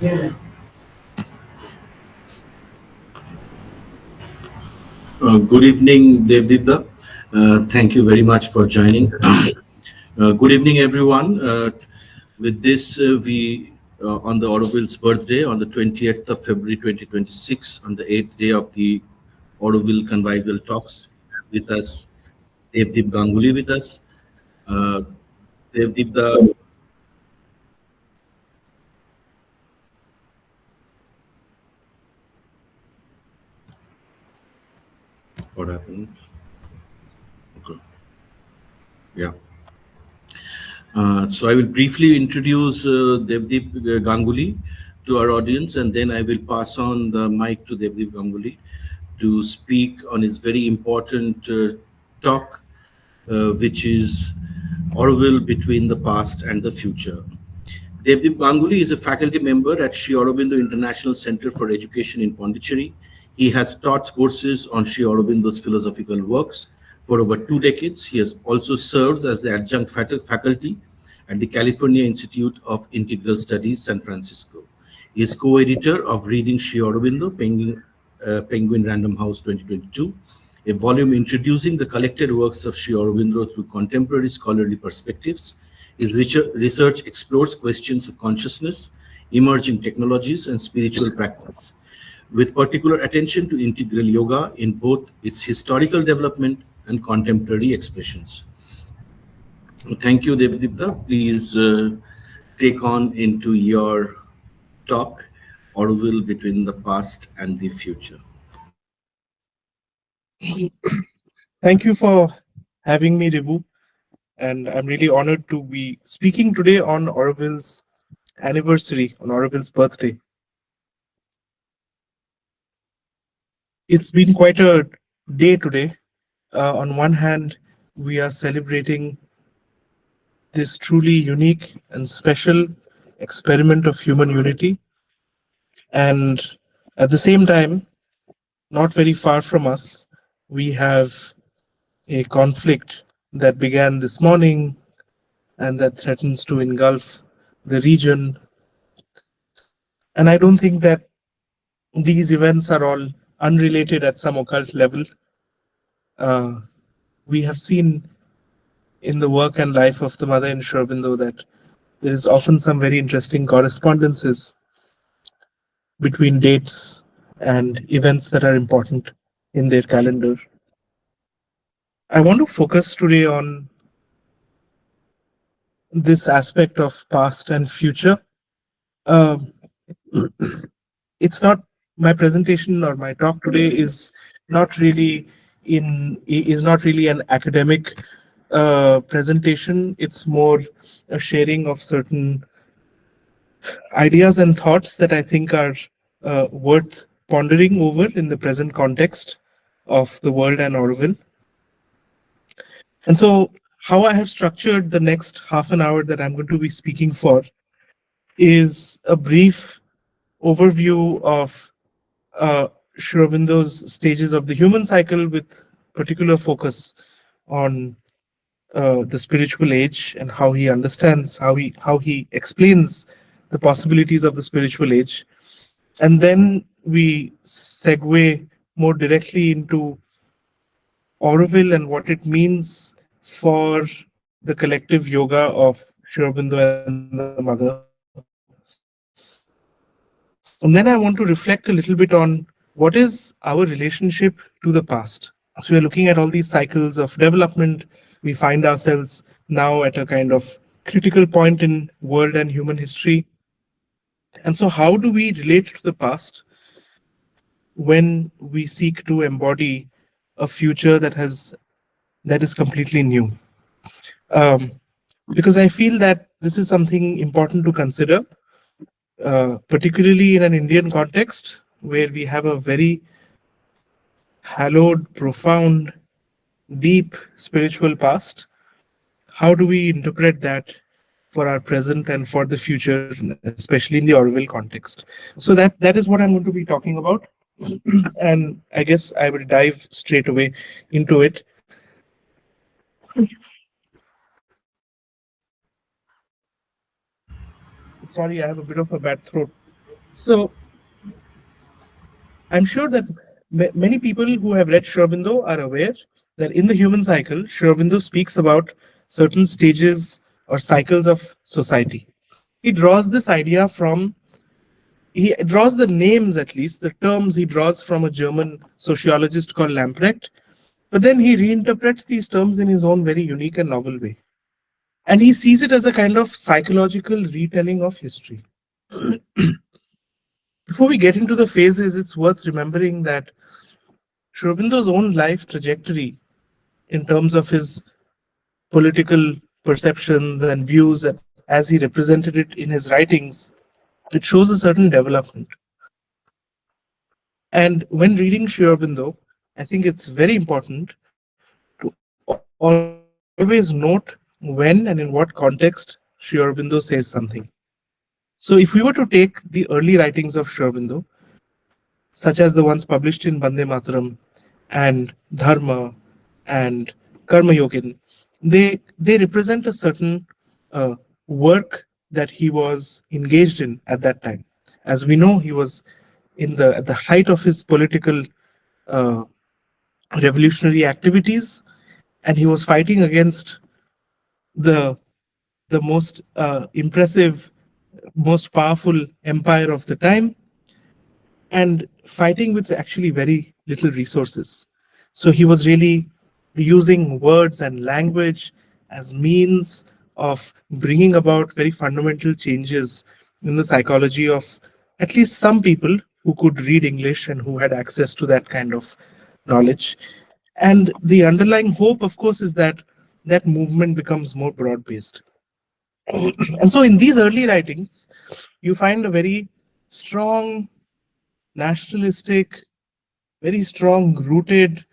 Good evening, Devdip. Thank you very much for joining. Good evening, everyone. With this, we on the Auroville's birthday on the 20th of February 2026, on the 8th day of the Auroville Convivial Talks, with us, Devdip Ganguli with us. Uh, Devdip, what happened? Okay. Yeah. So I will briefly introduce Devdip Ganguli to our audience, and then I will pass on the mic to Devdip Ganguli to speak on his very important talk, which is Auroville between the past and the future. Devdip Ganguli is a faculty member at Sri Aurobindo International Center for Education in Pondicherry. He has taught courses on Sri Aurobindo's philosophical works for over 2 decades. He has also serves as the adjunct faculty at the California Institute of Integral Studies, San Francisco. He is co-editor of Reading Sri Aurobindo, Penguin Random House 2022, a volume introducing the collected works of Sri Aurobindo through contemporary scholarly perspectives. His research explores questions of consciousness, emerging technologies, and spiritual practice, with particular attention to integral yoga in both its historical development and contemporary expressions. Thank you, Devdipta. Please take on into your talk, Auroville between the past and the future. Thank you for having me, Ribu. And I'm really honored to be speaking today on Auroville's anniversary, on Auroville's birthday. It's been quite a day today. On one hand, we are celebrating this truly unique and special experiment of human unity. And at the same time, not very far from us, we have a conflict that began this morning and that threatens to engulf the region. And I don't think that these events are all unrelated at some occult level. We have seen in the work and life of the mother in Sri Aurobindo that there is often some very interesting correspondences between dates and events that are important in their calendar. I want to focus today on this aspect of past and future. It's not my presentation or my talk today is not really an academic presentation. It's more a sharing of certain ideas and thoughts that I think are worth pondering over in the present context of the world and Auroville. And so how I have structured the next half an hour that I'm going to be speaking for is a brief overview of Sri Aurobindo's stages of the human cycle, with particular focus on the spiritual age and how he understands, how he explains the possibilities of the spiritual age. And then we segue more directly into Auroville and what it means for the collective yoga of Sri Aurobindo and the mother. And then I want to reflect a little bit on what is our relationship to the past. So we're looking at all these cycles of development. We find ourselves now at a kind of critical point in world and human history. And so how do we relate to the past when we seek to embody a future that is completely new? Because I feel that this is something important to consider, particularly in an Indian context where we have a very hallowed, profound, deep spiritual past. How do we interpret that for our present and for the future, especially in the Auroville context? So that is what I'm going to be talking about. And I guess I will dive straight away into it. Sorry, I have a bit of a bad throat. So I'm sure that many people who have read Sri Aurobindo are aware that in the human cycle, Sri Aurobindo speaks about certain stages or cycles of society. He draws this idea from, he draws the names, at least, the terms he draws from a German sociologist called Lamprecht, but then he reinterprets these terms in his own very unique and novel way. And he sees it as a kind of psychological retelling of history. Before we get into the phases, it's worth remembering that Sri Aurobindo's own life trajectory in terms of his political perceptions and views as he represented it in his writings, it shows a certain development. And when reading Sri Aurobindo, I think it's very important to always note when and in what context Sri Aurobindo says something. So if we were to take the early writings of Sri Aurobindo, such as the ones published in Bande Mataram and Dharma and Karma Yogin, they represent a certain work that he was engaged in at that time. As we know, he was in the at the height of his political uh, revolutionary activities, and he was fighting against the the most impressive, most powerful empire of the time, and fighting with actually very little resources. So he was really using words and language as means of bringing about very fundamental changes in the psychology of at least some people who could read English and who had access to that kind of knowledge. And the underlying hope, of course, is that that movement becomes more broad based. And so in these early writings, you find a very strong nationalistic, very strong rooted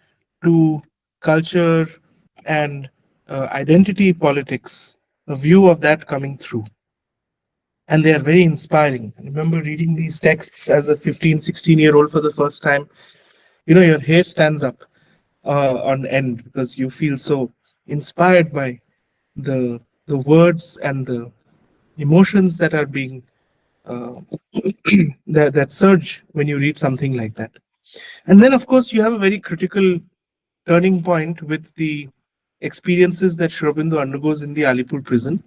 to culture and identity politics, a view of that coming through. And they are very inspiring. I remember reading these texts as a 15, 16-year-old for the first time. You know, your hair stands up on end because you feel so inspired by the words and the emotions that are being uh, that surge when you read something like that. And then, of course, you have a very critical turning point with the experiences that Sri Aurobindo undergoes in the Alipur prison,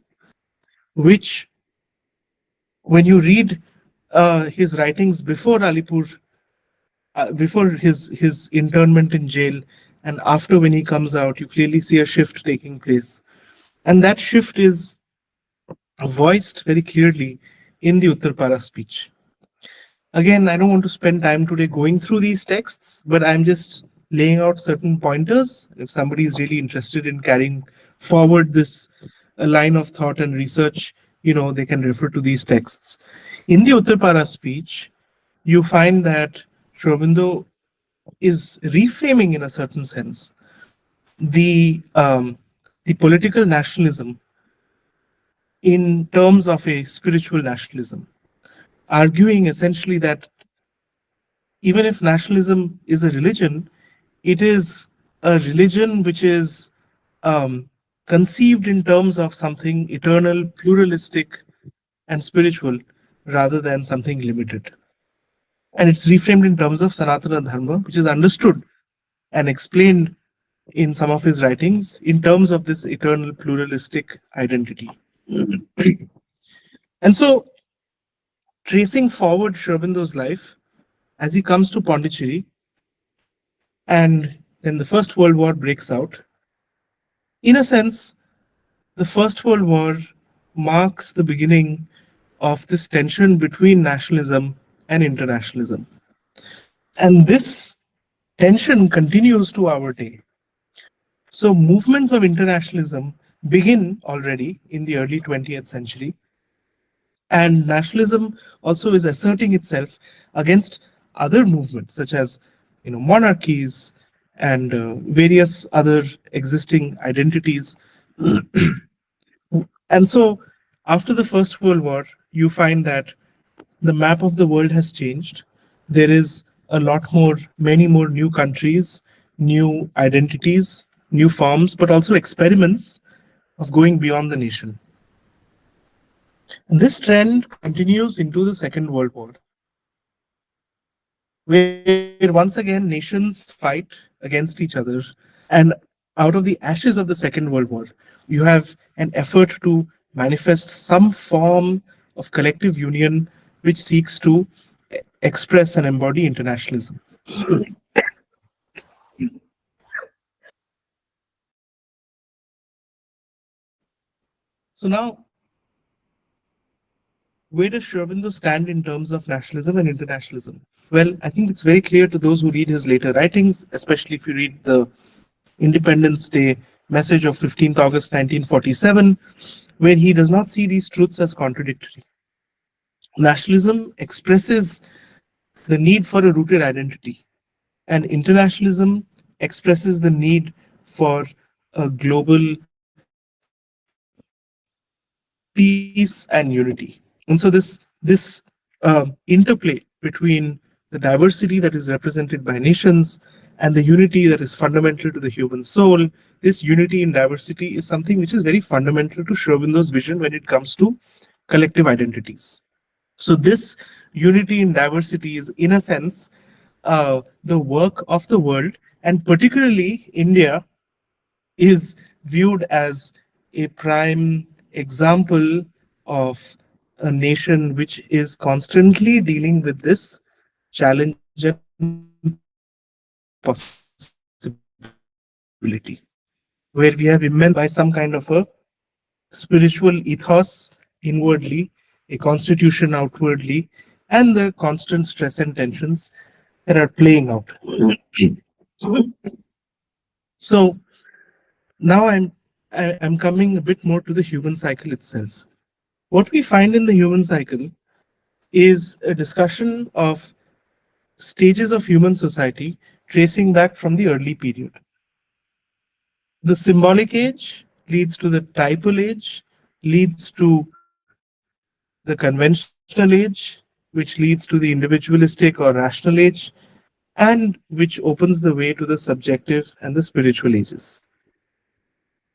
which, when you read his writings before Alipur, before his internment in jail, and after when he comes out, you clearly see a shift taking place. And that shift is voiced very clearly in the Uttarpara speech. Again, I don't want to spend time today going through these texts, but I'm just laying out certain pointers. If somebody is really interested in carrying forward this line of thought and research, you know, they can refer to these texts. In the Uttarpara speech, you find that Sri Aurobindo is reframing, in a certain sense, the um, the political nationalism in terms of a spiritual nationalism, arguing essentially that even if nationalism is a religion, it is a religion which is conceived in terms of something eternal, pluralistic, and spiritual rather than something limited. And it's reframed in terms of Sanatana Dharma, which is understood and explained in some of his writings in terms of this eternal pluralistic identity. And so, tracing forward Sri Aurobindo's life as he comes to Pondicherry, and then the First World War breaks out. In a sense, the First World War marks the beginning of this tension between nationalism and internationalism. And this tension continues to our day. So, movements of internationalism begin already in the early 20th century, and nationalism also is asserting itself against other movements such as, you know, monarchies and various other existing identities. And so after the First World War, you find that the map of the world has changed. There is a lot more, many more new countries, new identities, new forms, but also experiments of going beyond the nation. And this trend continues into the Second World War. where once again nations fight against each other. And out of the ashes of the Second World War, you have an effort to manifest some form of collective union which seeks to express and embody internationalism. So now, where does Sri Aurobindo stand in terms of nationalism and internationalism? Well, I think it's very clear to those who read his later writings, especially if you read the Independence Day message of 15th August 1947, where he does not see these truths as contradictory. Nationalism expresses the need for a rooted identity, and internationalism expresses the need for a global peace and unity. And so this interplay between the diversity that is represented by nations and the unity that is fundamental to the human soul, this unity in diversity is something which is very fundamental to Sri Aurobindo's vision when it comes to collective identities. So this unity in diversity is, in a sense, the work of the world, and particularly India is viewed as a prime example of a nation which is constantly dealing with this challenge and possibility, where we have immense by some kind of a spiritual ethos inwardly, a constitution outwardly, and the constant stress and tensions that are playing out. So now I'm coming a bit more to the human cycle itself. What we find in the human cycle is a discussion of stages of human society tracing back from the early period. The symbolic age leads to the typal age, leads to the conventional age, which leads to the individualistic or rational age, and which opens the way to the subjective and the spiritual ages.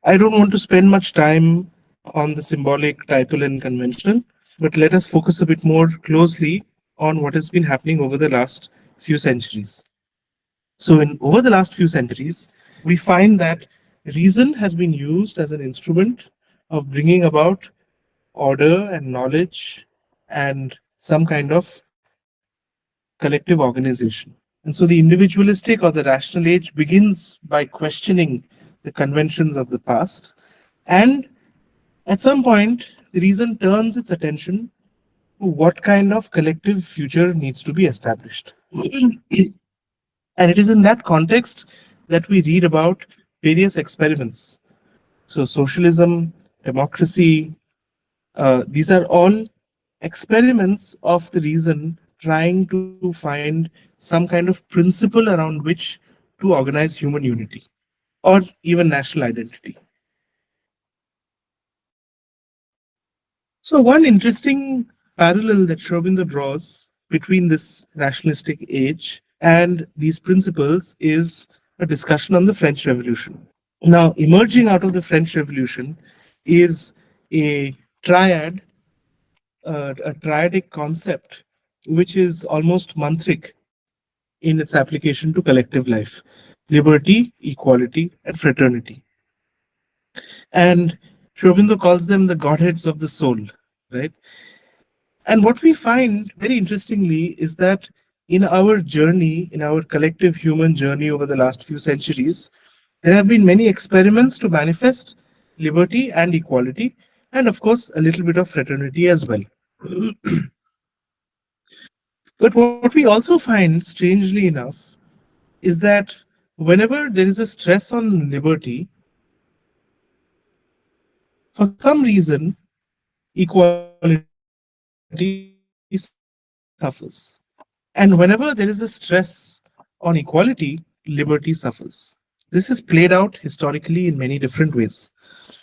I don't want to spend much time on the symbolic, typal, and conventional, but let us focus a bit more closely on what has been happening over the last few centuries. So, in over the last few centuries, we find that reason has been used as an instrument of bringing about order and knowledge and some kind of collective organization. And so the individualistic or the rational age begins by questioning the conventions of the past. And at some point, the reason turns its attention to what kind of collective future needs to be established. And it is in that context that we read about various experiments. So, socialism, democracy, these are all experiments of the reason trying to find some kind of principle around which to organize human unity or even national identity. So, one interesting parallel that Sri Aurobindo draws between this nationalistic age and these principles is a discussion on the French Revolution. Now, emerging out of the French Revolution is a triad, a triadic concept, which is almost mantric in its application to collective life: liberty, equality, and fraternity. And Sri Aurobindo calls them the godheads of the soul, right? And what we find very interestingly is that in our journey, in our collective human journey over the last few centuries, there have been many experiments to manifest liberty and equality, and of course, a little bit of fraternity as well. But what we also find, strangely enough, is that whenever there is a stress on liberty, for some reason, equality suffers. And whenever there is a stress on equality, liberty suffers. This is played out historically in many different ways.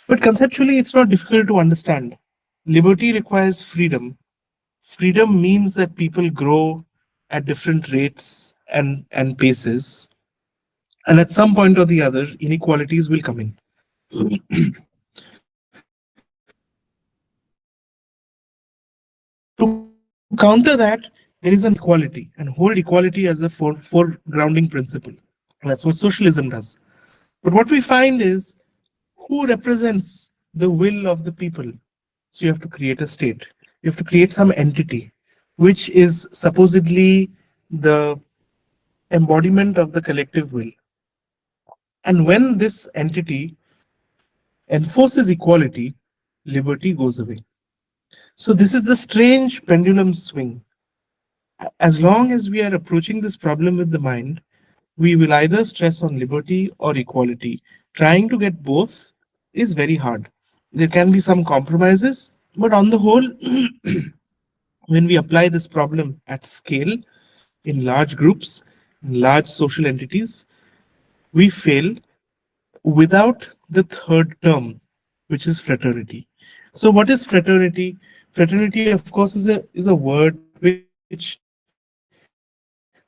But conceptually, it's not difficult to understand. Liberty requires freedom. Freedom means that people grow at different rates and paces. And at some point or the other, inequalities will come in. To counter that, there is a need for a collective identity. there is an equality and hold equality as a foregrounding principle. That's what socialism does. But what we find is, who represents the will of the people? So you have to create a state. You have to create some entity, which is supposedly the embodiment of the collective will. And when this entity enforces equality, liberty goes away. So this is the strange pendulum swing. As long as we are approaching this problem with the mind, we will either stress on liberty or equality. Trying to get both is very hard. There can be some compromises, but on the whole, when we apply this problem at scale in large groups, in large social entities, we fail without the third term, which is fraternity. So, what is fraternity? Fraternity, of course, is a word which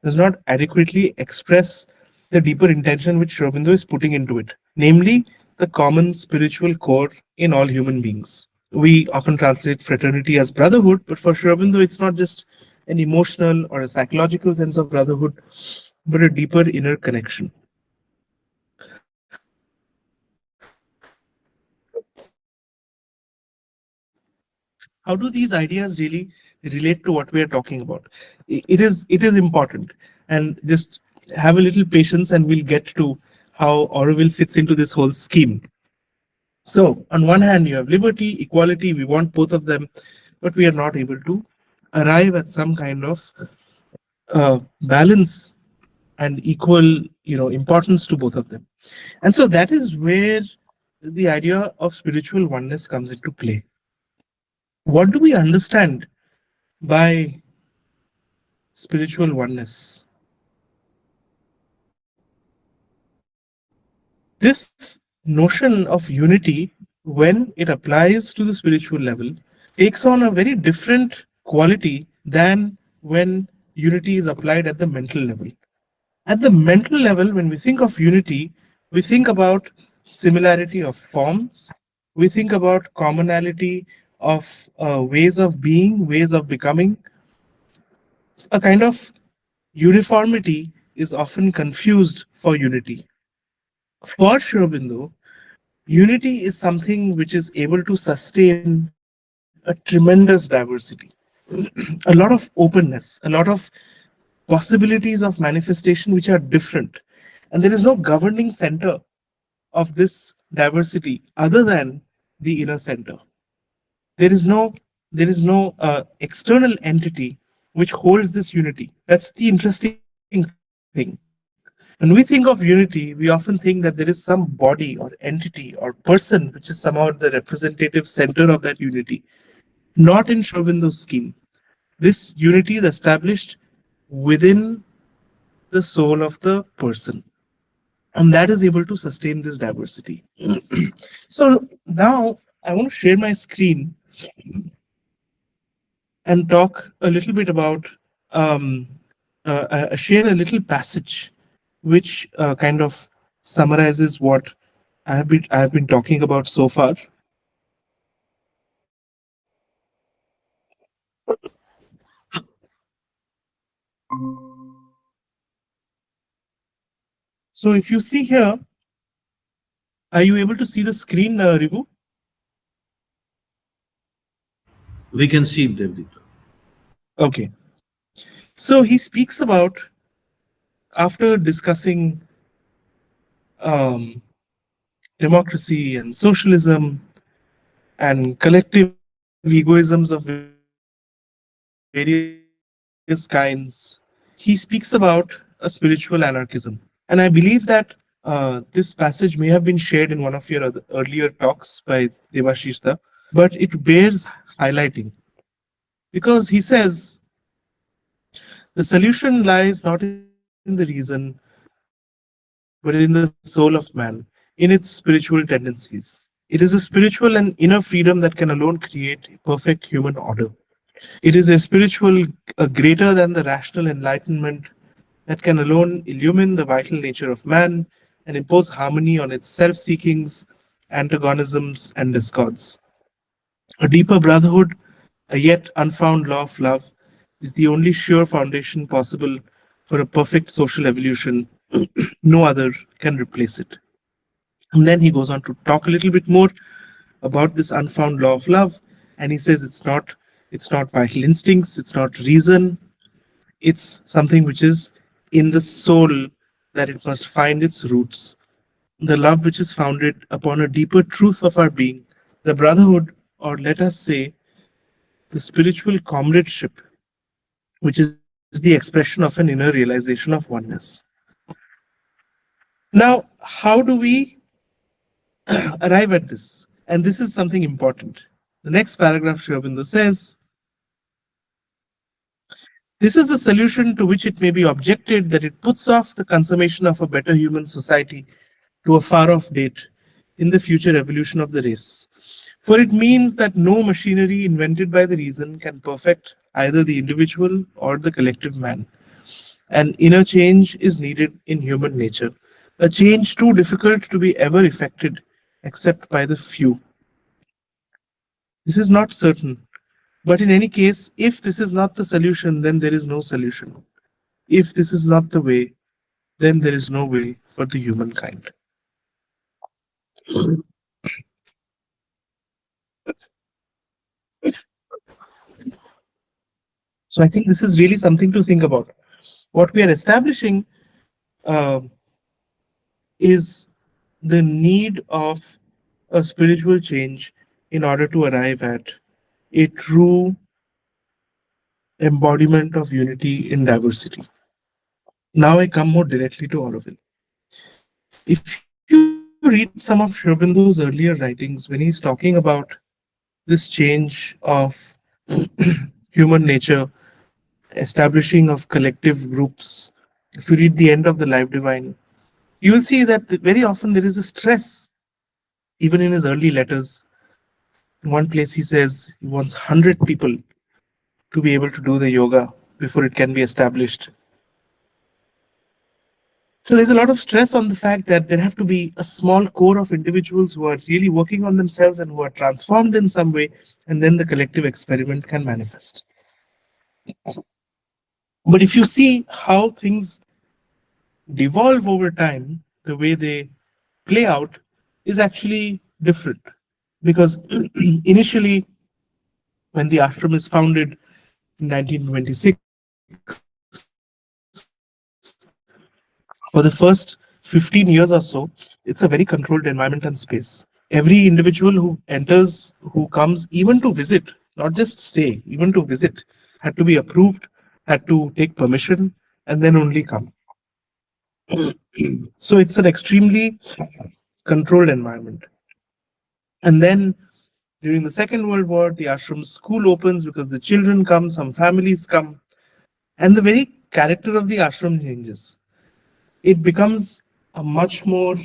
does not adequately express the deeper intention which Aurobindo is putting into it, namely the common spiritual core in all human beings. We often translate fraternity as brotherhood, but for Sri Aurobindo, it's not just an emotional or a psychological sense of brotherhood, but a deeper inner connection. How do these ideas really relate to what we are talking about? It is important, and just have a little patience, and we'll get to how Auroville fits into this whole scheme. So, on one hand, you have liberty, equality, we want both of them, but we are not able to arrive at some kind of balance and equal, importance to both of them. And so that is where the idea of spiritual oneness comes into play. What do we understand by spiritual oneness? This notion of unity, when it applies to the spiritual level, takes on a very different quality than when unity is applied at the mental level. At the mental level, when we think of unity, we think about similarity of forms, we think about commonality of ways of being, ways of becoming. A kind of uniformity is often confused for unity. For Sri Aurobindo, unity is something which is able to sustain a tremendous diversity, a lot of openness, a lot of possibilities of manifestation which are different. And there is no governing center of this diversity other than the inner center. There is no external entity which holds this unity. That's the interesting thing. When we think of unity, we often think that there is some body or entity or person which is somehow the representative center of that unity. Not in Sri Aurobindo's scheme. This unity is established within the soul of the person, and that is able to sustain this diversity. So now I want to share my screen and talk a little bit about um, share a little passage which kind of summarizes what I have been talking about so far. So if you see here, are you able to see the screen, Rivu? We can see Devdip. Okay. So he speaks about, after discussing um, democracy and socialism and collective egoisms of various kinds, he speaks about a spiritual anarchism. And I believe that this passage may have been shared in one of your earlier talks by Devashish Da, but it bears highlighting because he says the solution lies not in the reason, but in the soul of man, in its spiritual tendencies. It is a spiritual and inner freedom that can alone create a perfect human order. It is a spiritual greater than the rational enlightenment that can alone illumine the vital nature of man and impose harmony on its self seekings, antagonisms, and discords. A deeper brotherhood, a yet unfound law of love, is the only sure foundation possible for a perfect social evolution. No other can replace it. And then he goes on to talk a little bit more about this unfound law of love, and he says it's not vital instincts, it's not reason, it's something which is in the soul, that it must find its roots. The love which is founded upon a deeper truth of our being, the brotherhood, or let us say, the spiritual comradeship, which is the expression of an inner realization of oneness. Now, how do we arrive at this? And this is something important. The next paragraph, Sri Aurobindo says, this is a solution to which it may be objected that it puts off the consummation of a better human society to a far off date in the future evolution of the race. For it means that no machinery invented by the reason can perfect either the individual or the collective man. An inner change is needed in human nature, a change too difficult to be ever effected except by the few. This is not certain, but in any case, if this is not the solution, then there is no solution. If this is not the way, then there is no way for the humankind. So I think this is really something to think about. What we are establishing is the need of a spiritual change in order to arrive at a true embodiment of unity in diversity. Now I come more directly to Auroville. If you read some of Sri Aurobindo's earlier writings, when he's talking about this change of human nature, establishing of collective groups, if you read the end of the Life Divine, you will see that very often there is a stress, even in his early letters. In one place, he says he wants 100 people to be able to do the yoga before it can be established. So there's a lot of stress on the fact that there have to be a small core of individuals who are really working on themselves and who are transformed in some way, and then the collective experiment can manifest. But if you see how things devolve over time, the way they play out is actually different. Because initially, when the ashram is founded in 1926, for the first 15 years or so, it's a very controlled environment and space. Every individual who enters, who comes even to visit, not just stay, even to visit, had to be approved, had to take permission, and then only come. So it's an extremely controlled environment. And then during the Second World War, the ashram school opens because the children come, some families come, and the very character of the ashram changes. It becomes a much more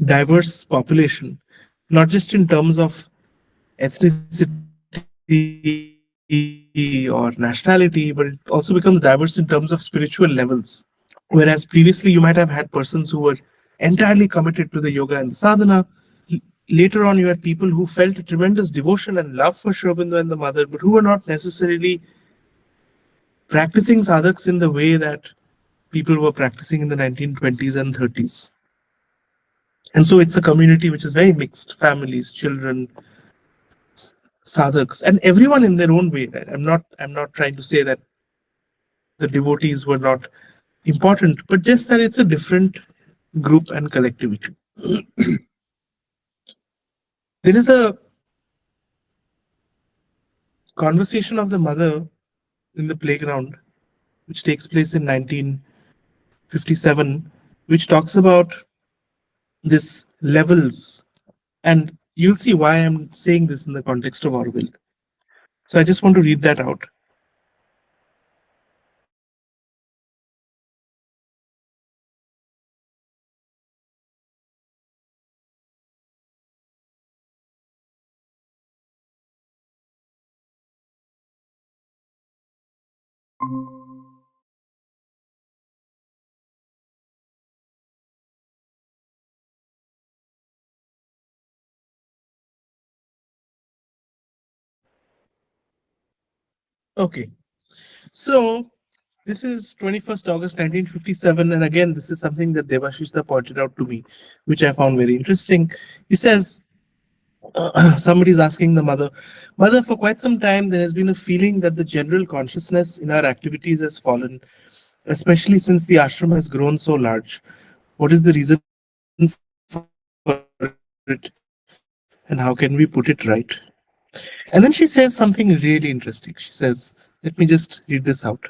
diverse population, not just in terms of ethnicity or nationality, but it also becomes diverse in terms of spiritual levels. Whereas previously you might have had persons who were entirely committed to the yoga and the sadhana. Later on, you had people who felt a tremendous devotion and love for Sri Aurobindo and the mother, but who were not necessarily practicing sadhaks in the way that people were practicing in the 1920s and 30s. And so it's a community which is very mixed, families, children, sadhaks, and everyone in their own way. Right? I'm not trying to say that the devotees were not important, but just that it's a different group and collectivity. There is a conversation of the mother in the playground, which takes place in 1957, which talks about this levels. And you'll see why I'm saying this in the context of Auroville. So I just want to read that out. Okay. So this is 21st August 1957, and again, this is something that Devashishta pointed out to me, which I found very interesting. He says, somebody's asking the mother, Mother, for quite some time there has been a feeling that the general consciousness in our activities has fallen, especially since the ashram has grown so large. What is the reason for it, and how can we put it right? And then she says something really interesting. She says, let me just read this out.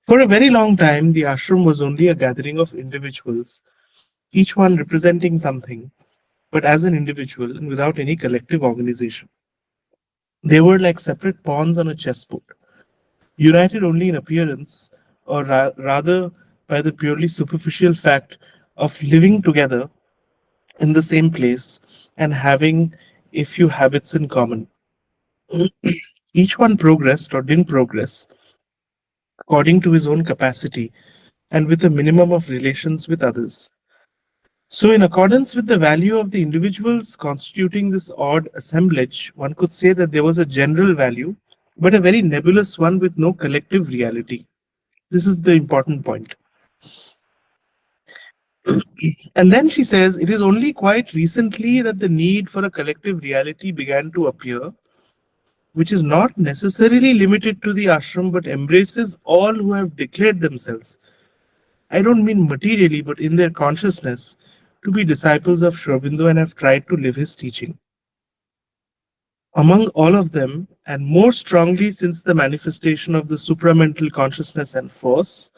For a very long time, the ashram was only a gathering of individuals, each one representing something, but as an individual and without any collective organization. They were like separate pawns on a chessboard, united only in appearance, or rather by the purely superficial fact of living together in the same place and having a few habits in common. Each one progressed or didn't progress according to his own capacity and with a minimum of relations with others. So, in accordance with the value of the individuals constituting this odd assemblage, one could say that there was a general value, but a very nebulous one with no collective reality. This is the important point. And then she says, it is only quite recently that the need for a collective reality began to appear, which is not necessarily limited to the ashram but embraces all who have declared themselves. I don't mean materially, but in their consciousness, to be disciples of Sri Aurobindo and have tried to live his teaching. Among all of them, and more strongly since the manifestation of the supramental consciousness and force,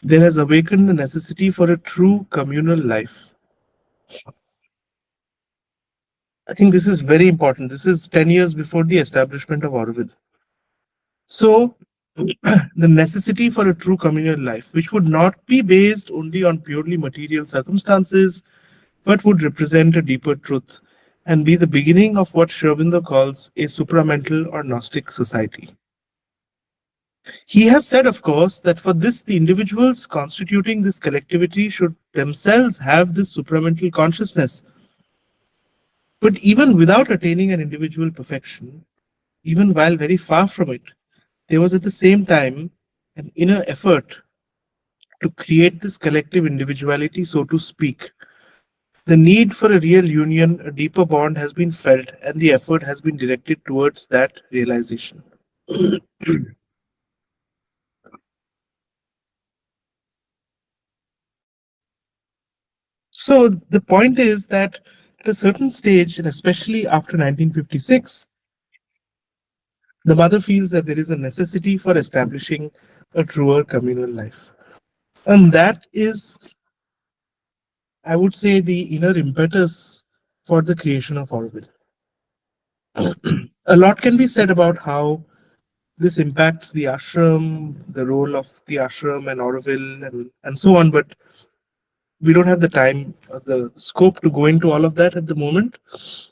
there has awakened the necessity for a true communal life. I think this is very important. This is 10 years before the establishment of Auroville. So, the necessity for a true communal life, which would not be based only on purely material circumstances, but would represent a deeper truth and be the beginning of what Sri Aurobindo calls a supramental or Gnostic society. He has said, of course, that for this, the individuals constituting this collectivity should themselves have this supramental consciousness. But even without attaining an individual perfection, even while very far from it, there was at the same time an inner effort to create this collective individuality, so to speak. The need for a real union, a deeper bond has been felt, and the effort has been directed towards that realization. So the point is that at a certain stage, and especially after 1956, the mother feels that there is a necessity for establishing a truer communal life. And that is, I would say, the inner impetus for the creation of Auroville. A lot can be said about how this impacts the ashram, the role of the ashram and Auroville, and so on, but we don't have the time, the scope to go into all of that at the moment.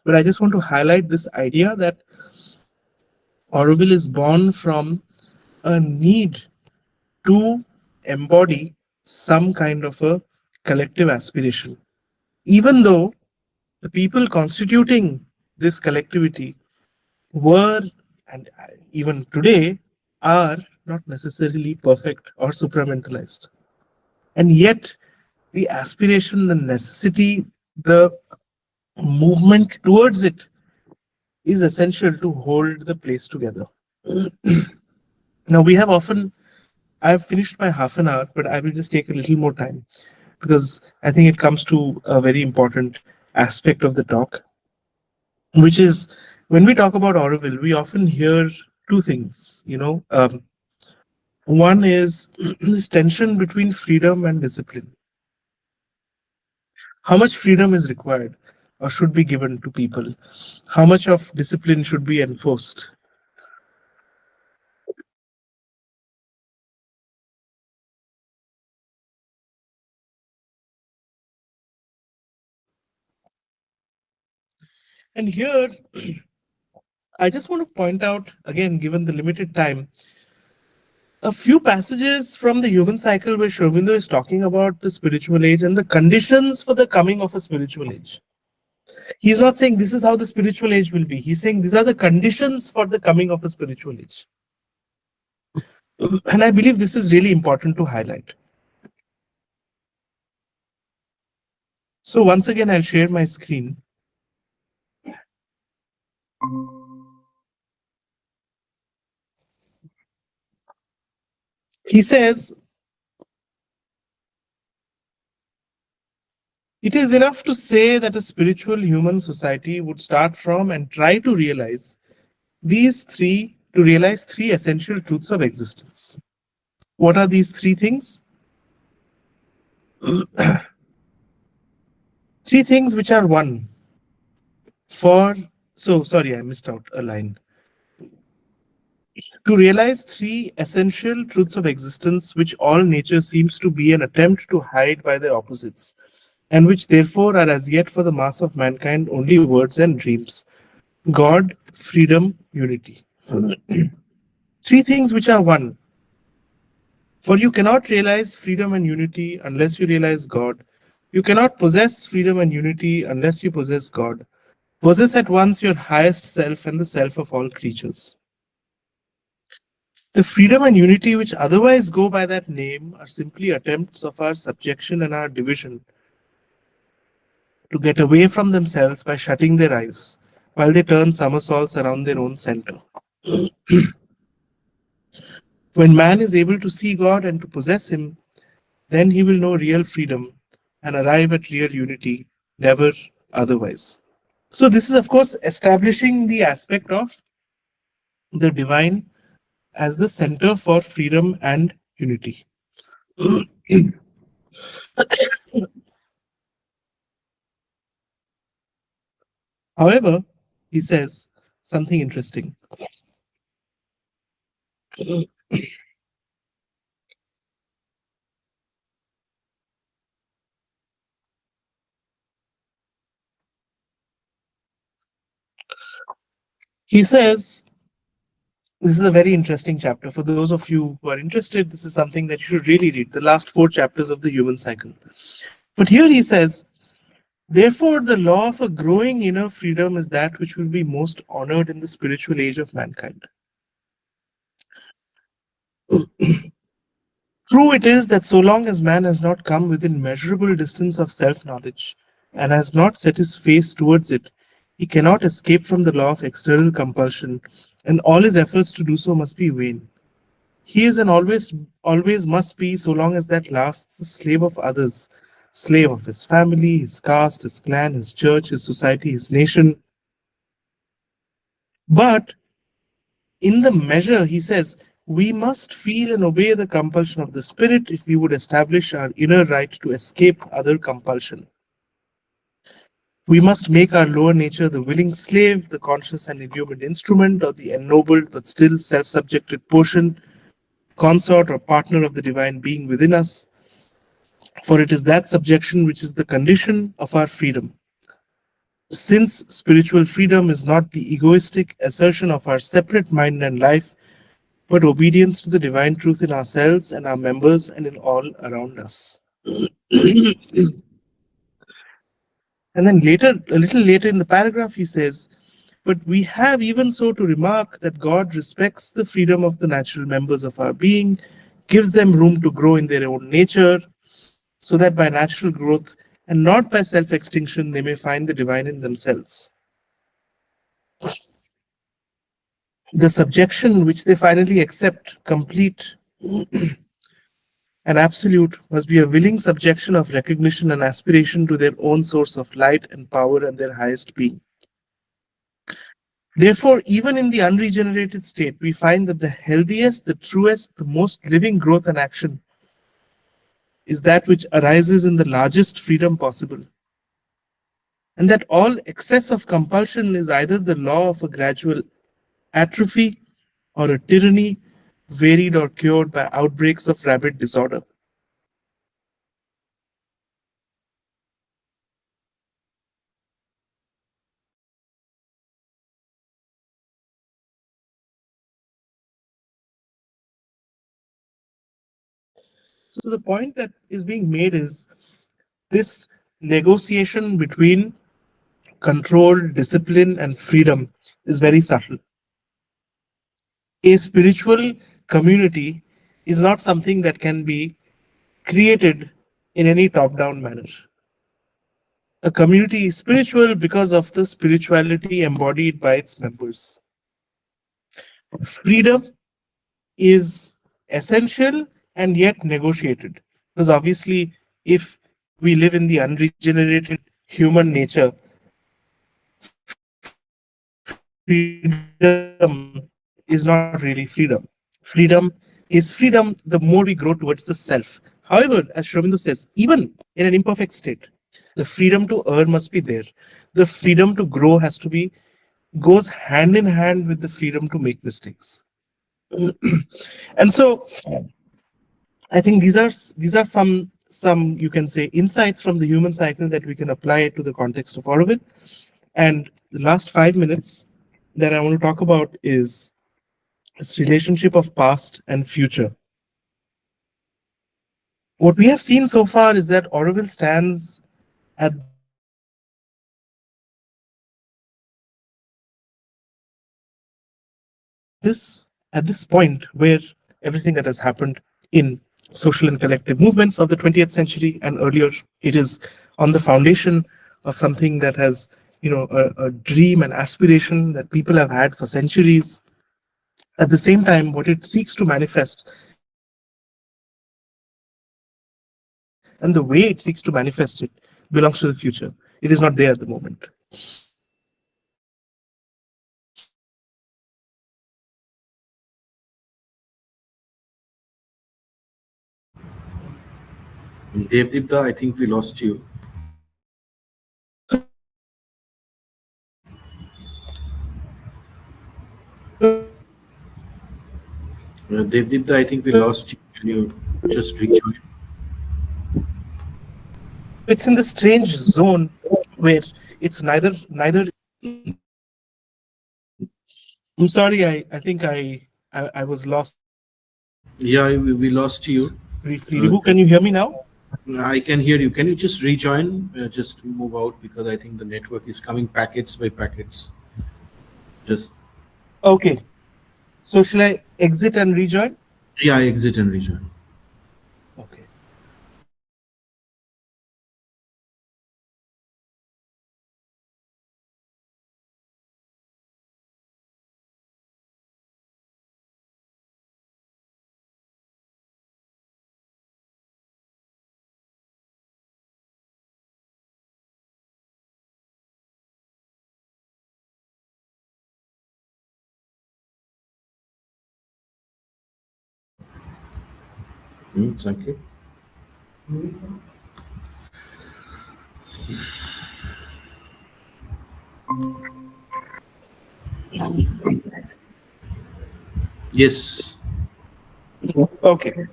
But I just want to highlight this idea that Auroville is born from a need to embody some kind of a collective aspiration. Even though the people constituting this collectivity were, and even today, are not necessarily perfect or supramentalized. And yet, the aspiration, the necessity, the movement towards it is essential to hold the place together. Now, we have often, I've finished my half an hour, but I will just take a little more time because I think it comes to a very important aspect of the talk, which is when we talk about Auroville, we often hear two things. One is this tension between freedom and discipline. How much freedom is required or should be given to people? How much of discipline should be enforced? And here, I just want to point out, again, given the limited time, a few passages from the human cycle where Aurobindo is talking about the spiritual age and the conditions for the coming of a spiritual age. He's not saying this is how the spiritual age will be. He's saying these are the conditions for the coming of a spiritual age. And I believe this is really important to highlight. So once again, I'll share my screen. He says, it is enough to say that a spiritual human society would start from and try to realize three essential truths of existence. What are these three things? Three things which are one. For so sorry, I missed out a line. To realize three essential truths of existence, which all nature seems to be an attempt to hide by their opposites, and which therefore are as yet for the mass of mankind only words and dreams: God, freedom, unity. Three things which are one. For you cannot realize freedom and unity unless you realize God. You cannot possess freedom and unity unless you possess God. Possess at once your highest self and the self of all creatures. The freedom and unity which otherwise go by that name are simply attempts of our subjection and our division to get away from themselves by shutting their eyes while they turn somersaults around their own center. When man is able to see God and to possess Him, then he will know real freedom and arrive at real unity, never otherwise. So, this is, of course, establishing the aspect of the divine as the center for freedom and unity. However, he says something interesting. He says, this is a very interesting chapter. For those of you who are interested, this is something that you should really read, the last 4 chapters of the human cycle. But here he says, therefore, the law of a growing inner freedom is that which will be most honored in the spiritual age of mankind. True it is that so long as man has not come within measurable distance of self-knowledge and has not set his face towards it, he cannot escape from the law of external compulsion, and all his efforts to do so must be vain. He is and always must be, so long as that lasts, the slave of others, slave of his family, his caste, his clan, his church, his society, his nation. But in the measure, he says, we must feel and obey the compulsion of the spirit if we would establish our inner right to escape other compulsion. We must make our lower nature the willing slave, the conscious and illumined instrument, or the ennobled but still self-subjected portion, consort or partner of the divine being within us, for it is that subjection which is the condition of our freedom. Since spiritual freedom is not the egoistic assertion of our separate mind and life, but obedience to the divine truth in ourselves and our members and in all around us. And then later, a little later in the paragraph, he says, but we have even so to remark that God respects the freedom of the natural members of our being, gives them room to grow in their own nature, so that by natural growth and not by self extinction they may find the divine in themselves. The subjection which they finally accept, complete and absolute, must be a willing subjection of recognition and aspiration to their own source of light and power and their highest being. Therefore, even in the unregenerated state, we find that the healthiest, the truest, the most living growth and action is that which arises in the largest freedom possible. And that all excess of compulsion is either the law of a gradual atrophy or a tyranny varied or cured by outbreaks of rabid disorder. So the point that is being made is this negotiation between control, discipline, and freedom is very subtle. A spiritual community is not something that can be created in any top down manner. A community is spiritual because of the spirituality embodied by its members. Freedom is essential and yet negotiated. Because obviously, if we live in the unregenerated human nature, freedom is not really freedom. Freedom is freedom the more we grow towards the self. However, as Aurobindo says, even in an imperfect state, the freedom to err must be there. The freedom to grow has to be goes hand in hand with the freedom to make mistakes. And so I think these are some you can say insights from the human cycle that we can apply to the context of Auroville. And the last 5 minutes that I want to talk about is this relationship of past and future. What we have seen so far is that Auroville stands at this point where everything that has happened in social and collective movements of the 20th century and earlier, it is on the foundation of something that has, a dream and aspiration that people have had for centuries. At the same time, what it seeks to manifest and the way it seeks to manifest it belongs to the future. It is not there at the moment. Devdipta, I think we lost you. Devdipta, I think we lost you. Can you just rejoin? It's in the strange zone where it's neither. I'm sorry, I think I was lost Yeah, we lost you. briefly. Uh, Ribu, can you hear me now? I can hear you. Can you just rejoin? Just move out because I think the network is coming packets by packets. Just, Okay. So shall I exit and rejoin? yeah, exit and rejoin. Okay. Thank you. Yes. Okay.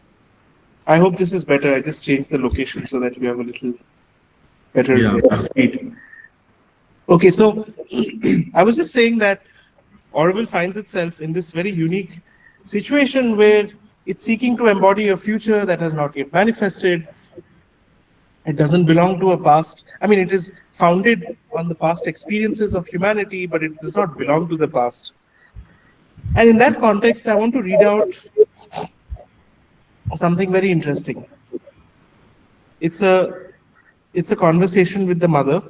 I hope this is better. I just changed the location so that we have a little better Yeah. speed. Okay, so I was just saying that Auroville finds itself in this very unique situation where it's seeking to embody a future that has not yet manifested. It doesn't belong to a past. I mean, it is founded on the past experiences of humanity, but it does not belong to the past. And in that context, I want to read out something very interesting. It's a conversation with the mother,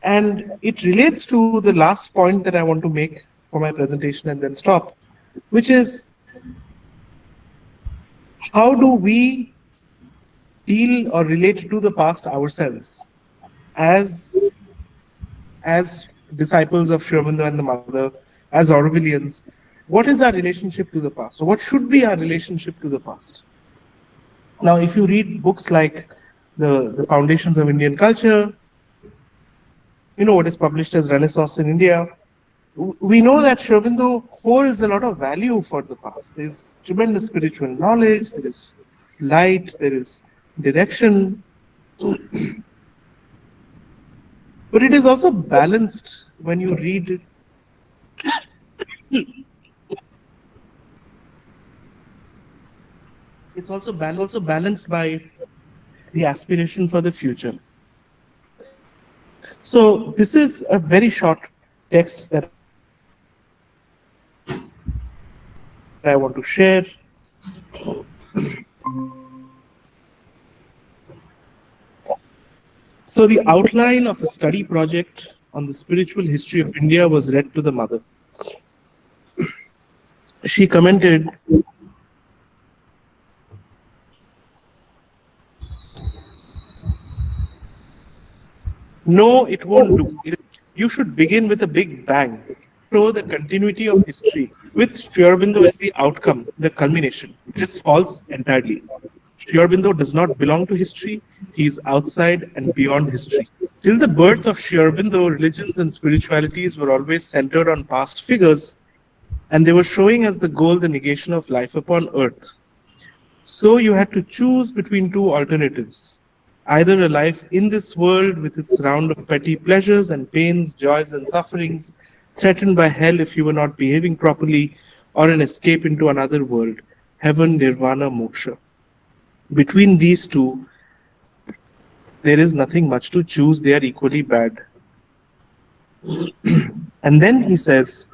and it relates to the last point that I want to make for my presentation and then stop, which is how do we deal or relate to the past ourselves as disciples of Sri Aurobindo and the mother, as Aurovillians. What is our relationship to the past? So what should be our relationship to the past? Now, if you read books like the Foundations of Indian Culture, what is published as Renaissance in India, we know that Sri Aurobindo holds a lot of value for the past. There's tremendous spiritual knowledge, there is light, there is direction. But it is also balanced when you read it. It's also balanced by the aspiration for the future. So this is a very short text that I want to share. So the outline of a study project on the spiritual history of India was read to the mother. She commented, "No, it won't do. You should begin with a big bang. Show the continuity of history, with Sri Aurobindo as the outcome, the culmination. It is false entirely. Sri Aurobindo does not belong to history. He is outside and beyond history. Till the birth of Sri Aurobindo, religions and spiritualities were always centered on past figures, and they were showing as the goal the negation of life upon earth. So you had to choose between two alternatives: either a life in this world with its round of petty pleasures and pains, joys, and sufferings, threatened by hell if you were not behaving properly, or an escape into another world, heaven, nirvana, moksha. Between these two, there is nothing much to choose, they are equally bad." And then he says,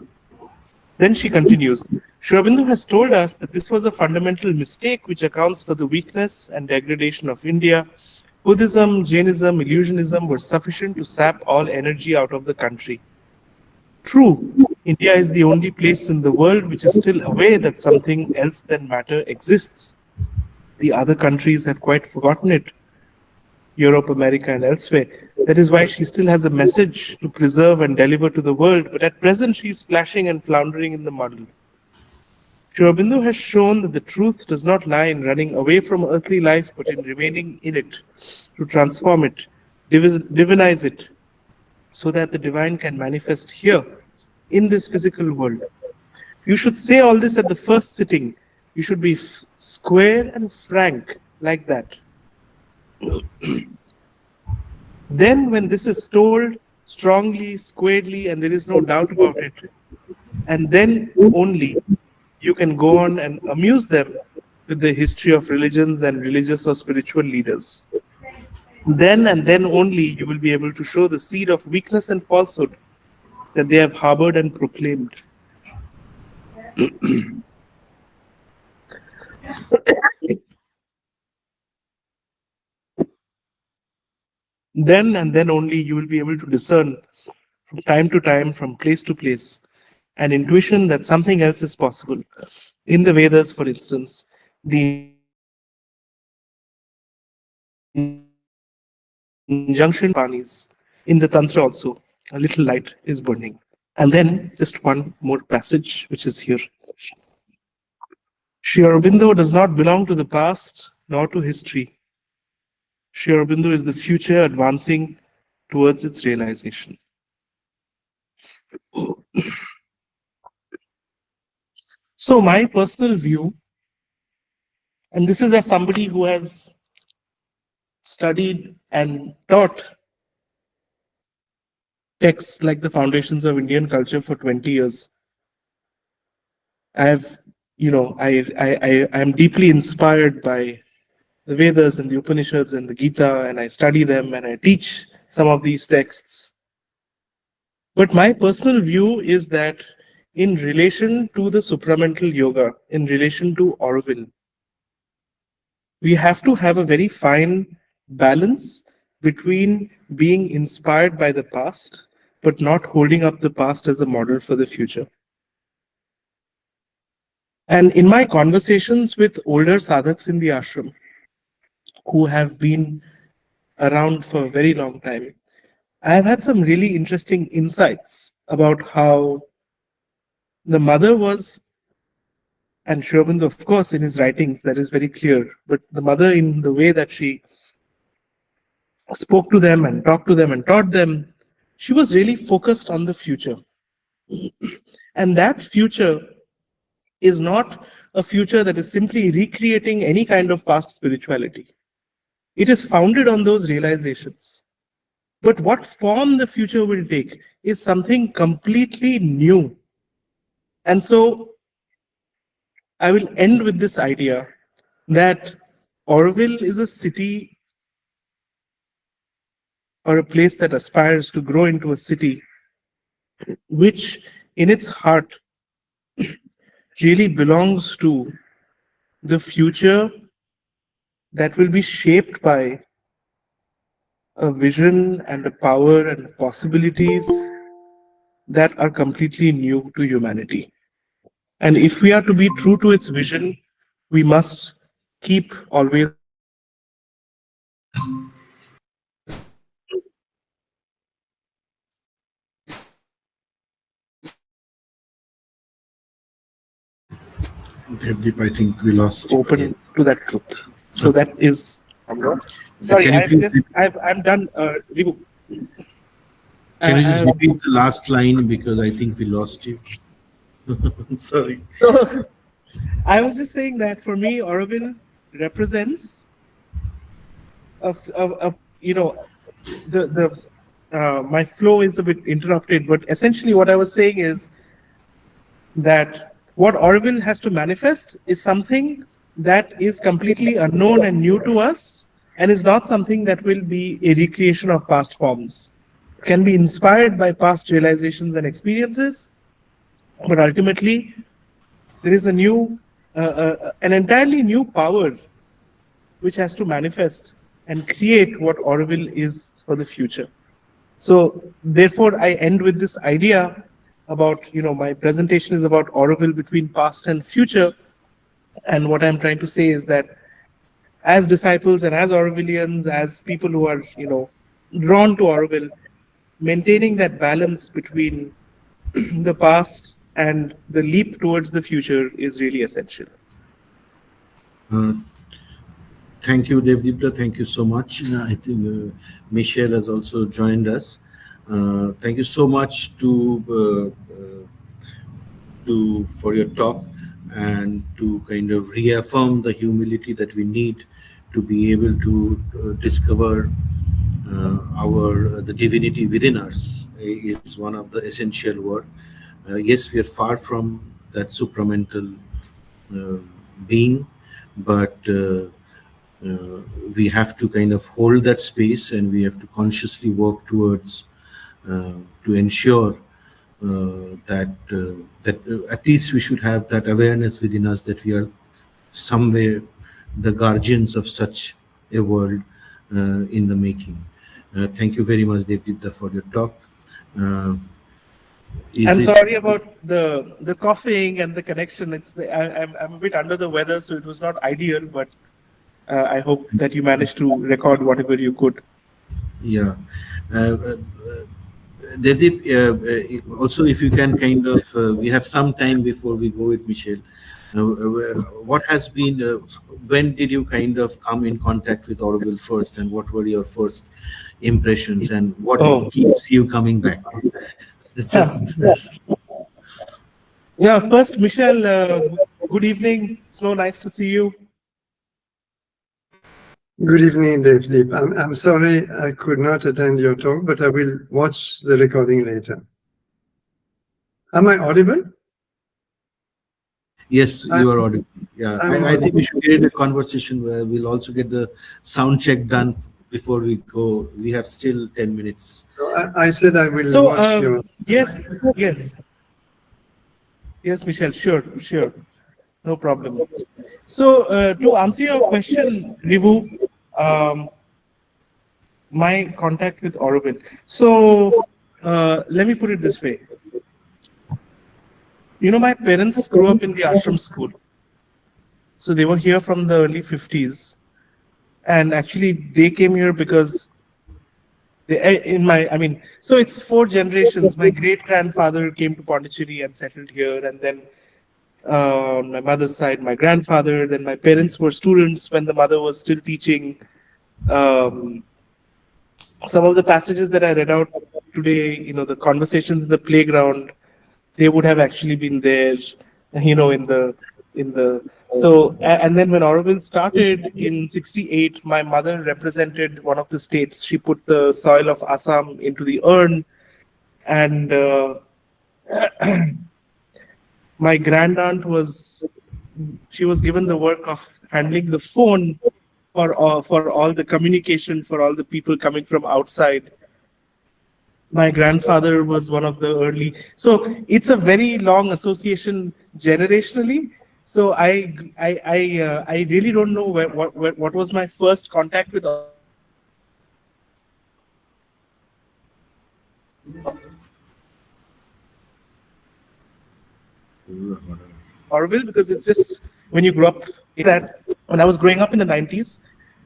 then she continues, "Sri Aurobindo has told us that this was a fundamental mistake which accounts for the weakness and degradation of India. Buddhism, Jainism, illusionism were sufficient to sap all energy out of the country. True, India is the only place in the world which is still aware that something else than matter exists. The other countries have quite forgotten it, Europe, America, and elsewhere. That is why she still has a message to preserve and deliver to the world, but at present she is splashing and floundering in the muddle. Sri Aurobindo has shown that the truth does not lie in running away from earthly life, but in remaining in it, to transform it, divinize it, so that the divine can manifest here, in this physical world. You should say all this at the first sitting. You should be square and frank, like that. Then, when this is told strongly, squarely, and there is no doubt about it, and then only you can go on and amuse them with the history of religions and religious or spiritual leaders. Then and then only you will be able to show the seed of weakness and falsehood that they have harbored and proclaimed. Then and then only you will be able to discern from time to time, from place to place, an intuition that something else is possible. In the Vedas, for instance, the injunction to Panis, in the Tantra also, a little light is burning. And then just one more passage, which is here. Sri Aurobindo does not belong to the past nor to history. Sri Aurobindo is the future advancing towards its realization. So, my personal view, and this is as somebody who has studied and taught texts like the Foundations of Indian Culture for 20 years, I have, I am deeply inspired by the Vedas and the Upanishads and the Gita, and I study them and I teach some of these texts. But my personal view is that in relation to the supramental yoga, in relation to Auroville, we have to have a very fine balance between being inspired by the past, but not holding up the past as a model for the future. And in my conversations with older sadhaks in the ashram who have been around for a very long time, I have had some really interesting insights about how the mother was, and Sri Aurobindo, of course, in his writings, that is very clear, but the mother, in the way that she spoke to them and talked to them and taught them, she was really focused on the future. And that future is not a future that is simply recreating any kind of past spirituality. It is founded on those realizations. But what form the future will take is something completely new. And so I will end with this idea that Auroville is a city or a place that aspires to grow into a city which in its heart really belongs to the future that will be shaped by a vision and a power and possibilities that are completely new to humanity. And if we are to be true to its vision, we must keep always Devdip, I think we lost you again. open to that truth. So Okay. that is. Sorry, Can you please I'm done. Rivu. can you just Uh, repeat the last line because I think we lost you. Sorry. so I was just saying that for me, Auroville represents the my flow is a bit interrupted, but essentially what I was saying is that what Auroville has to manifest is something that is completely unknown and new to us, and is not something that will be a recreation of past forms. It can be inspired by past realizations and experiences, but ultimately there is an entirely new power which has to manifest and create what Auroville is for the future. So therefore, I end with this idea about, my presentation is about Auroville between past and future. And what I'm trying to say is that as disciples and as Aurovillians, as people who are, drawn to Auroville, maintaining that balance between the past and the leap towards the future is really essential. Uh, Thank you, Devdipta. Thank you so much. I think Michelle has also joined us. Thank you so much to for your talk and to kind of reaffirm the humility that we need to be able to discover our the divinity within us is one of the essential work. Yes, we are far from that supramental uh, being, but we have to kind of hold that space and we have to consciously work towards to ensure that at least we should have that awareness within us that we are somewhere the guardians of such a world in the making. Thank you very much, Devdipta, for your talk. Uh, is I'm it sorry about the coughing and the connection. I'm a bit under the weather, so it was not ideal, but I hope that you managed to record whatever you could. Yeah. Uh, Devdip, also if you can kind of, we have some time before we go with Michelle. What has been, when did you kind of come in contact with Auroville first, and what were your first impressions, and what Oh, keeps you coming back? It's just, yeah. First, Michelle, good evening. It's so nice to see you. Good evening, Devdip. I'm sorry I could not attend your talk, but I will watch the recording later. Am I audible? yes, you are audible. Yeah, I think audible. we should get a conversation where we'll also get the sound check done before we go. We have still 10 minutes. So I said I will So, watch your. yes, yes, yes, Michelle. Sure, sure, no problem. So, to answer your question, Rivu, um, my contact with Auroville. So, let me put it this way. My parents grew up in the ashram school. So they were here from the early 50s. And actually, they came here because so it's 4 generations. My great grandfather came to Pondicherry and settled here. And then on my mother's side, my grandfather. Then my parents were students when the mother was still teaching. Um, some of the passages that I read out today, the conversations in the playground, they would have actually been there, in the and then when Auroville started in 68, my mother represented one of the states. She put the soil of Assam into the urn, and my grand aunt was given the work of handling the phone for all the communication, for all the people coming from outside. My grandfather was one of the early, so it's a very long association generationally. So I really don't know what was my first contact with Auroville, but it's just when you grow up Auroville, because it's just when you grow up. That when I was growing up in the 90s,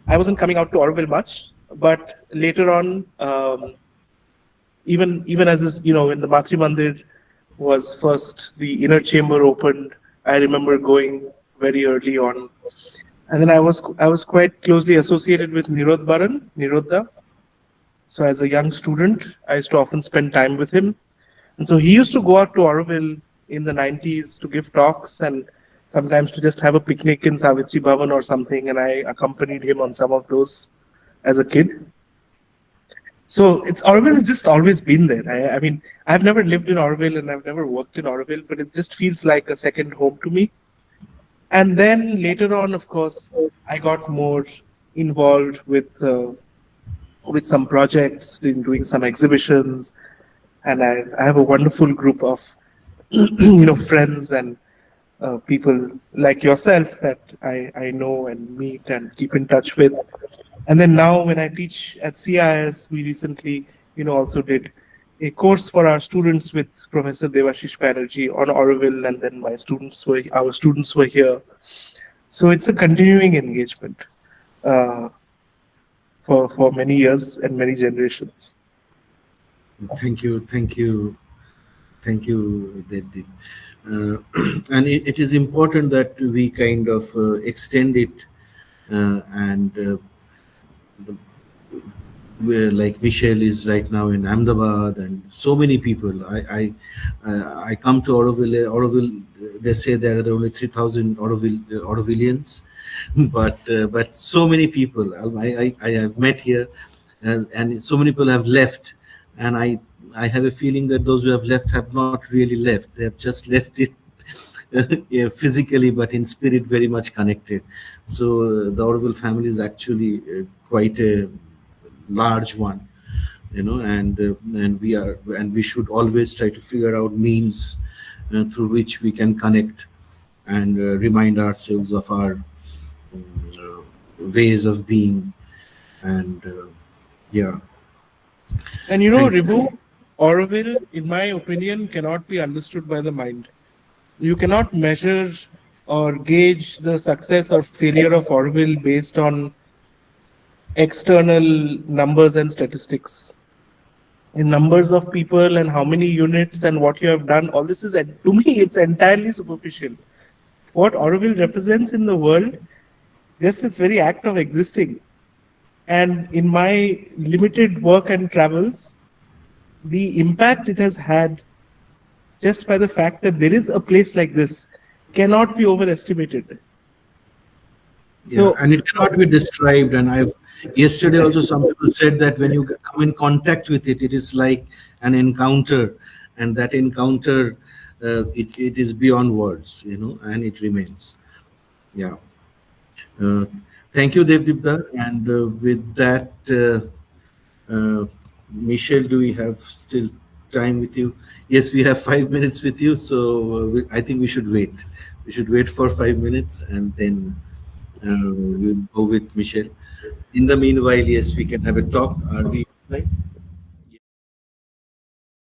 I wasn't coming out to Auroville much, but later on, even as this, when the Matri Mandir was first, the inner chamber opened. I remember going very early on, and then I was quite closely associated with Nirodha. So as a young student, I used to often spend time with him. And so he used to go out to Auroville in the 90s to give talks and sometimes to just have a picnic in Savitri Bhavan or something. And I accompanied him on some of those as a kid. So Auroville has just always been there. I mean, I've never lived in Auroville and I've never worked in Auroville, but it just feels like a second home to me. And then later on, of course, I got more involved with some projects, in doing some exhibitions, and I have a wonderful group of friends and people like yourself that I know and meet and keep in touch with. And then now when I teach at CIS, we recently also did a course for our students with Professor Devashish Banerjee on Auroville, and then our students were here. So it's a continuing engagement for many years and many generations. Thank you, Devdip. And it is important that we kind of extend it, and like Michelle is right now in Ahmedabad, and so many people. I come to Auroville. They say there are only 3,000 Aurovillians, but so many people I have met here, and so many people have left, and I have a feeling that those who have left have not really left. They have just left it yeah, physically, but in spirit very much connected. So the Auroville family is actually quite a large one, and we should always try to figure out means through which we can connect and remind ourselves of our ways of being, and yeah. And Ribu, Auroville, in my opinion, cannot be understood by the mind. You cannot measure or gauge the success or failure of Auroville based on external numbers and statistics. In numbers of people and how many units and what you have done, all this is, to me, it's entirely superficial. What Auroville represents in the world, just its very act of existing. And in my limited work and travels, the impact it has had just by the fact that there is a place like this cannot be overestimated. So, and it cannot be described. And yesterday also some people said that when you come in contact with it, it is like an encounter, and that encounter, it is beyond words, and it remains. Yeah. Thank you, Devdipta. And with that, Michelle, do we have still time with you? Yes, we have 5 minutes with you, so I think we should wait. We should wait for 5 minutes, and then we'll go with Michelle. In the meanwhile, yes, we can have a talk. Are we right?